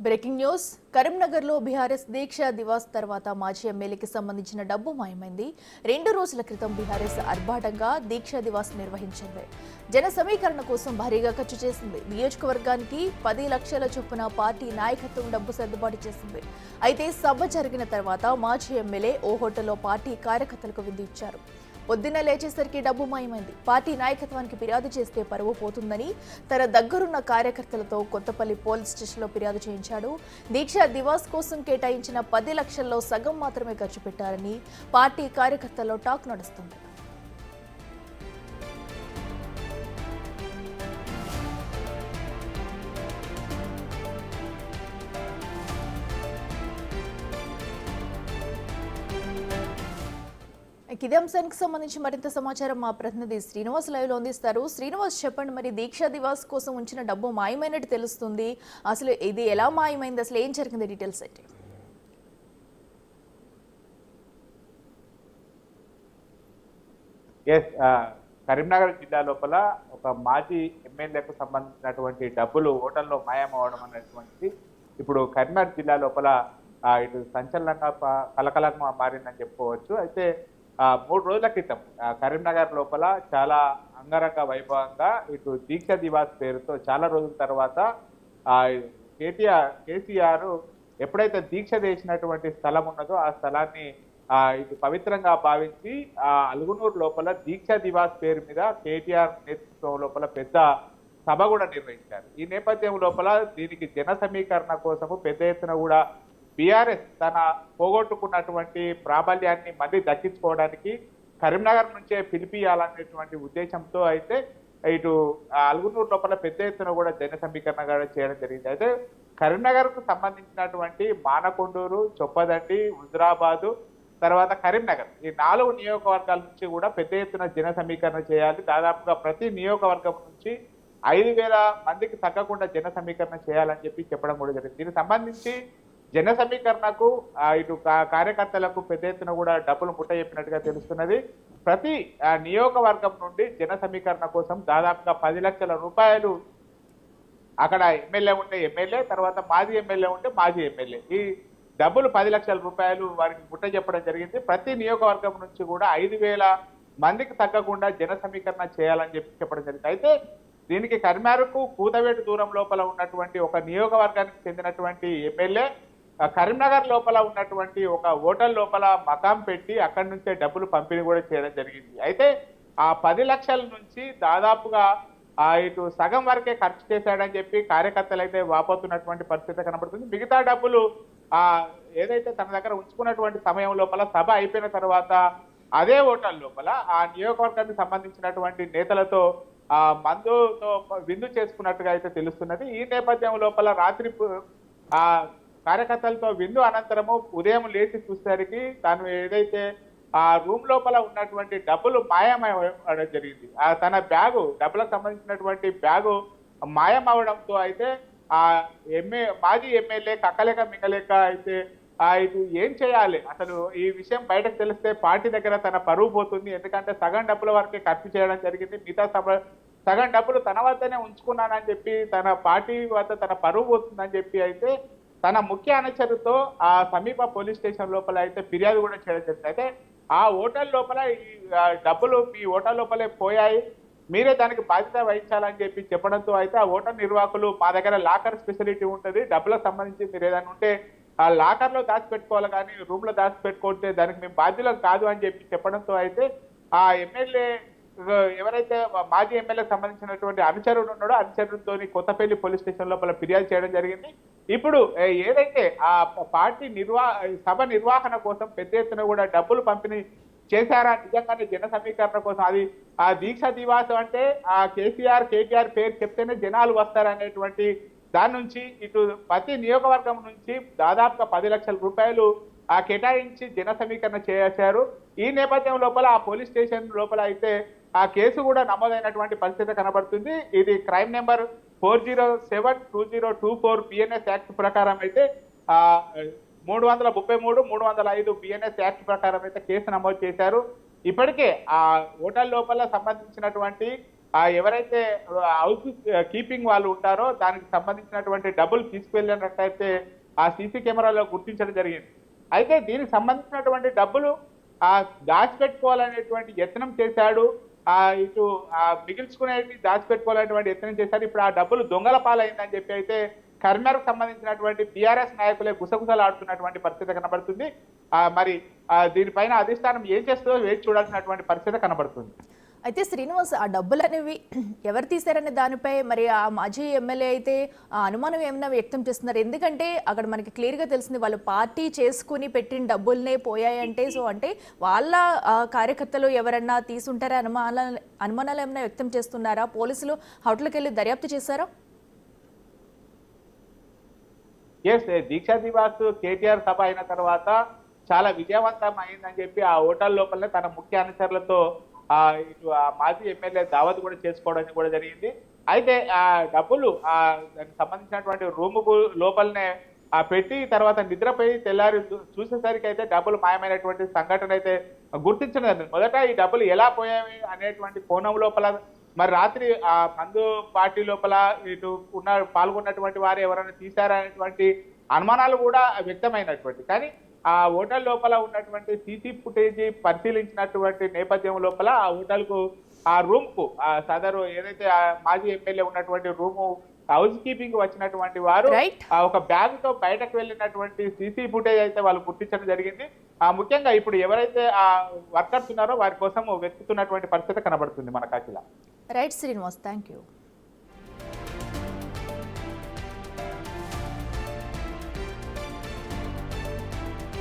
Breaking news కరీంనగర్లో BRS దీక్ష దివాస్ తర్వాత మాజీ ఎమ్మెల్యేకి సంబంధించిన డబ్బు మాయమైంది. 2 రోజుల క్రితం బీఆర్ఎస్ ఆర్భాటంగా దీక్ష దివాస్ నిర్వహించింది. జన సమీకరణ కోసం భారీగా ఖర్చు చేసింది. నియోజకవర్గానికి 10 లక్షల చొప్పున పార్టీ నాయకత్వం డబ్బు సర్దుబాటు చేసింది. అయితే సభ జరిగిన తర్వాత మాజీ ఎమ్మెల్యే ఓ హోటల్లో పార్టీ కార్యకర్తలకు విందు ఇచ్చారు. పొద్దున్నే లేచేసరికి డబ్బు మాయమైంది. పార్టీ నాయకత్వానికి ఫిర్యాదు చేస్తే పరువు పోతుందని తన దగ్గరున్న కార్యకర్తలతో కొత్తపల్లి పోలీస్ స్టేషన్లో ఫిర్యాదు చేయించాడు. దీక్ష దివాస్ కోసం కేటాయించిన 10 లక్షల్లో సగం మాత్రమే ఖర్చు పెట్టారని పార్టీ కార్యకర్తల్లో టాక్ నడుస్తుంది. ఇదే అంశానికి సంబంధించి మరింత సమాచారం మా ప్రతినిధి శ్రీనివాస్ లైవ్ లో అందిస్తారు. శ్రీనివాస్, చెప్పండి, మరి దీక్షా దివాస్ కోసం ఉంచిన డబ్బు మాయమైనట్టు తెలుస్తుంది. అసలు ఇది ఎలా మాయమైంది, అసలు ఏం జరిగింది, డీటెయిల్స్ ఏంటి? కరీంనగర్ జిల్లా లోపల ఒక మాజీ ఎమ్మెల్యేకు సంబంధించినటువంటి డబ్బులు హోటల్లో మాయమవడం అనేటువంటిది ఇప్పుడు కరీంనగర్ జిల్లా లోపల ఇటు సంచలనంగా కలకలంగా మారిందని చెప్పుకోవచ్చు. అయితే 3 రోజుల క్రితం కరీంనగర్ లోపల చాలా అంగరంగ వైభవంగా ఇటు దీక్ష దివాస్ పేరుతో చాలా రోజుల తర్వాత కేసీఆర్ ఎప్పుడైతే దీక్ష చేసినటువంటి స్థలం ఉన్నదో ఆ స్థలాన్ని ఇది పవిత్రంగా భావించి అలుగునూరు లోపల దీక్ష దివాస్ పేరు మీద కేటీఆర్ నేతృత్వం లోపల పెద్ద సభ కూడా నిర్వహించారు. ఈ నేపథ్యం లోపల దీనికి జన సమీకరణ కోసము పెద్ద ఎత్తున కూడా బీఆర్ఎస్ తన పోగొట్టుకున్నటువంటి ప్రాబల్యాన్ని మళ్ళీ దక్కించుకోవడానికి కరీంనగర్ నుంచే పిలిపియాలనేటువంటి ఉద్దేశంతో అయితే ఇటు అలుగునూరు లోపల పెద్ద ఎత్తున కూడా జన సమీకరణ కూడా చేయడం జరిగింది. అయితే కరీంనగర్ కు సంబంధించినటువంటి మానకొండూరు, చొప్పదండి, హుజురాబాదు, తర్వాత కరీంనగర్ ఈ 4 నియోజకవర్గాల నుంచి కూడా పెద్ద ఎత్తున జన సమీకరణ చేయాలి. దాదాపుగా ప్రతి నియోజకవర్గం నుంచి 5,000 మందికి తగ్గకుండా జన సమీకరణ చేయాలని చెప్పడం కూడా జరిగింది. దీనికి సంబంధించి జన సమీకరణకు ఇటు కార్యకర్తలకు పెద్ద ఎత్తున కూడా డబ్బులు ముట్ట చెప్పినట్టుగా తెలుస్తున్నది. ప్రతి నియోజకవర్గం నుండి జన సమీకరణ కోసం దాదాపుగా 10 లక్షల రూపాయలు అక్కడ ఎమ్మెల్యే ఉంటే ఎమ్మెల్యే, తర్వాత మాజీ ఎమ్మెల్యే ఉంటే మాజీ ఎమ్మెల్యే, ఈ డబ్బులు 10 లక్షల రూపాయలు వారికి ముట్ట చెప్పడం జరిగింది. ప్రతి నియోజకవర్గం నుంచి కూడా 5,000 మందికి తగ్గకుండా జన సమీకరణ చేయాలని చెప్పడం జరిగింది. అయితే దీనికి కరీంనగర్కు కూతవేటు దూరం లోపల ఉన్నటువంటి ఒక నియోజకవర్గానికి చెందినటువంటి ఎమ్మెల్యే కరీంనగర్ లోపల ఉన్నటువంటి ఒక హోటల్ లోపల మకాం పెట్టి అక్కడి నుంచే డబ్బులు పంపిణీ కూడా చేయడం జరిగింది. అయితే ఆ 10 లక్షల నుంచి దాదాపుగా ఇటు సగం వరకే ఖర్చు చేశాడని చెప్పి కార్యకర్తలు అయితే వాపోతున్నటువంటి పరిస్థితి కనబడుతుంది. మిగతా డబ్బులు ఏదైతే తన దగ్గర ఉంచుకున్నటువంటి సమయం లోపల సభ అయిపోయిన తర్వాత అదే హోటల్ లోపల ఆ నియోజకవర్గానికి సంబంధించినటువంటి నేతలతో మందుతో విందు చేసుకున్నట్టుగా అయితే తెలుస్తున్నది. ఈ నేపథ్యం లోపల రాత్రి కార్యకర్తలతో విందు అనంతరము ఉదయం లేచి చూసేసరికి తాను ఏదైతే ఆ రూమ్ లోపల ఉన్నటువంటి డబ్బులు మాయమవడం జరిగింది. తన బ్యాగు, డబ్బులకు సంబంధించినటువంటి బ్యాగు మాయమవడంతో అయితే మాజీ ఎమ్మెల్యే కక్కలేక మింగలేక అయితే ఇది ఏం చేయాలి, అసలు ఈ విషయం బయటకు తెలిస్తే పార్టీ దగ్గర తన పరువు పోతుంది. ఎందుకంటే సగం డబ్బుల వరకే ఖర్చు చేయడం జరిగింది, మిగతా సగం డబ్బులు తన వద్దనే ఉంచుకున్నానని చెప్పి తన పార్టీ వద్ద తన పరువు పోతుందని చెప్పి అయితే తన ముఖ్య అనుచరుతో ఆ సమీప పోలీస్ స్టేషన్ లోపల అయితే ఫిర్యాదు కూడా చేయడం జరిగింది. అయితే ఆ హోటల్ లోపల ఈ డబ్బులు మీ హోటల్ లోపలే పోయాయి, మీరే దానికి బాధ్యత వహించాలని చెప్పడంతో అయితే ఆ హోటల్ నిర్వాహకులు మా దగ్గర లాకర్ స్పెషాలిటీ ఉంటుంది, డబ్బులకు సంబంధించి మీరు ఏదైనా ఉంటే ఆ లాకర్ లో దాచిపెట్టుకోవాలి కానీ రూమ్ లో దాచిపెట్టుకుంటే దానికి మేము బాధ్యులం కాదు అని చెప్పడంతో అయితే ఆ ఎమ్మెల్యే ఎవరైతే మాజీ ఎమ్మెల్యేకి సంబంధించినటువంటి అనుచరుడు ఉన్నాడో అనుచరుడితో కొత్తపల్లి పోలీస్ స్టేషన్ లోపల ఫిర్యాదు చేయడం జరిగింది. ఇప్పుడు ఏదైతే ఆ పార్టీ సభ నిర్వహణ కోసం పెద్ద ఎత్తున కూడా డబ్బులు పంపిణీ చేశారా, నిజంగానే జన సమీకరణ కోసం, అది ఆ దీక్ష దివాసం అంటే ఆ కేటీఆర్ పేరు చెప్తేనే జనాలు వస్తారనేటువంటి దాని నుంచి ఇటు ప్రతి నియోజకవర్గం నుంచి దాదాపుగా 10 లక్షల రూపాయలు కేటాయించి జన సమీకరణ చేశారు. ఈ నేపథ్యం లోపల ఆ పోలీస్ స్టేషన్ లోపల అయితే ఆ కేసు కూడా నమోదైనటువంటి పరిస్థితి కనబడుతుంది. ఇది క్రైమ్ నెంబర్ 4072024 బిఎన్ఎస్ యాక్ట్ ప్రకారం అయితే 333, 305 బిఎన్ఎస్ యాక్ట్ ప్రకారం అయితే కేసు నమోదు చేశారు. ఇప్పటికే ఆ హోటల్ లోపల సంబంధించినటువంటి ఎవరైతే హౌస్ కీపింగ్ వాళ్ళు ఉంటారో దానికి సంబంధించినటువంటి డబ్బులు తీసుకువెళ్ళినట్టయితే ఆ సీసీ కెమెరాలో గుర్తించడం జరిగింది. అయితే దీనికి సంబంధించినటువంటి డబ్బులు దాచిపెట్టుకోవాలనేటువంటి యత్నం చేశాడు. ఇటు మిగిల్చుకునేది దాచిపెట్టుకోవాలనేటువంటి యత్నం చేశాడు. ఇప్పుడు ఆ డబ్బులు దొంగల పాలైందని చెప్పి అయితే కరీంనగర్కు సంబంధించినటువంటి బీఆర్ఎస్ నాయకులే గుసగుసలాడుతున్నటువంటి పరిస్థితి కనబడుతుంది. మరి దీనిపైన అధిష్టానం ఏం చేస్తుందో వేచి చూడాల్సినటువంటి పరిస్థితి కనబడుతుంది. అయితే శ్రీనివాస్, ఆ డబ్బులు అనేవి ఎవరు తీశారనే దానిపై మరి ఆ మాజీ ఎమ్మెల్యే అయితే ఆ అనుమానం ఏమైనా వ్యక్తం చేస్తున్నారు. ఎందుకంటే అక్కడ మనకి క్లియర్గా తెలిసింది వాళ్ళు పార్టీ చేసుకుని పెట్టిన డబ్బులనే పోయాయంటే, సో అంటే వాళ్ళ కార్యకర్తలు ఎవరన్నా తీసుంటారా అనుమానాలు ఏమైనా వ్యక్తం చేస్తున్నారా? పోలీసులు హౌట్లోకి వెళ్ళి దర్యాప్తు చేశారా? దీక్షా దివాస్ కేటీఆర్ సభ అయిన తర్వాత చాలా విజయవంతం అయిందని చెప్పి ఆ హోటల్ లోపలనే తన ముఖ్య అనుచరులతో ఇటు మాజీ ఎమ్మెల్యే దావత్ కూడా చేసుకోవడం కూడా జరిగింది. అయితే ఆ డబ్బులు దానికి సంబంధించినటువంటి రూమ్ లోపలనే పెట్టి తర్వాత నిద్రపోయి తెల్లారి చూసేసరికి అయితే డబ్బులు మాయమైనటువంటి సంఘటన అయితే గుర్తించడం జరిగింది. మొదట ఈ డబ్బులు ఎలా పోయాయి అనేటువంటి కోణం లోపల మరి రాత్రి ఆ మందు పార్టీ లోపల ఇటు పాల్గొన్నటువంటి వారు ఎవరైనా తీశారనేటువంటి అనుమానాలు కూడా వ్యక్తమైనటువంటి, కానీ ఆ హోటల్ లోపల ఉన్నటువంటి సీసీ ఫుటేజ్ పరిశీలించినటువంటి నేపథ్యం లోపల ఆ హోటల్కు ఆ రూమ్ కు సదరు ఏదైతే మాజీ ఎమ్మెల్యే ఉన్నటువంటి రూము హౌస్ కీపింగ్ వచ్చినటువంటి వారు ఒక బ్యాగ్ తో బయటకు వెళ్ళినటువంటి సీసీ ఫుటేజ్ అయితే వాళ్ళు గుర్తించడం జరిగింది. ముఖ్యంగా ఇప్పుడు ఎవరైతే ఆ వర్కర్స్ ఉన్నారో వారి కోసం వెతుకుతున్నటువంటి పరిస్థితి కనబడుతుంది మనకు. Akhila. Right Srinivas, thank you.